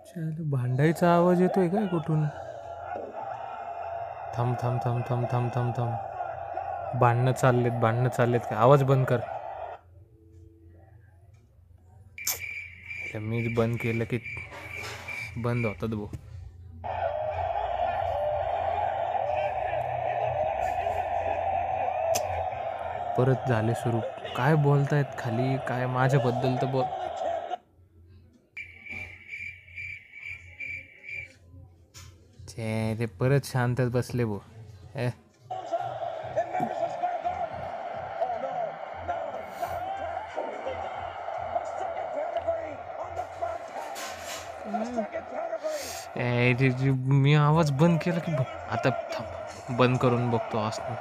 चल भांडायचा आवाज येतोय काय कुठून? थांब थांब थांब थांब थांब थांब थांब. भांडणं चाललेत काय? आवाज बंद कर. मी बंद केलं की बंद होतात भाऊ. परत झाले सुरू. काय बोलतायत खाली? काय माझ्याबद्दल तर बोल. ते परत शांतच बसले भाऊ. ए मी आवाज बंद केला की आता थांब बंद करून बघतो असं.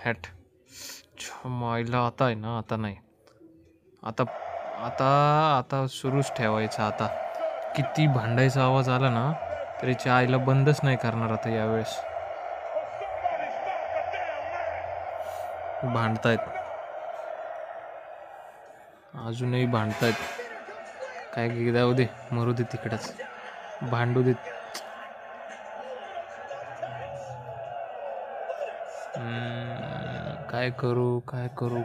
हॅट मायला आता आहे ना. आता नाही. आता आता आता सुरूच ठेवायचं. आता किती भांडायचा आवाज आला ना तरी आईला बंदच नाही करणार आता यावेळेस. भांडतायत अजूनही भांडतायत. काय जाऊ दे मरू दे तिकडच. भांडू देत. काय करू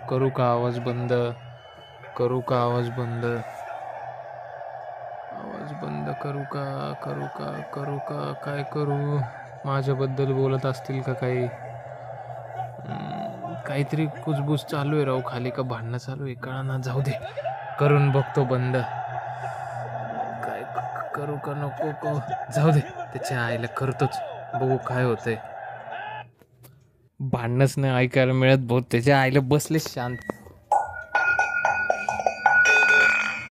करू का आवाज बंद? करू का आवाज बंद? आवाज बंद करू का काय करू? माझ्याबद्दल बोलत असतील का काही? काहीतरी कुजबूज चालू आहे राव खाली. का भांडणं चालू आहे कळना. जाऊ दे करून बघतो बंद. काय करू का नको? जाऊ दे त्याच्या आईला करतोच. बघू काय होतंय. भांडणच नाही ऐकायला मिळत बहुत. त्याच्या आईला बसले शांत.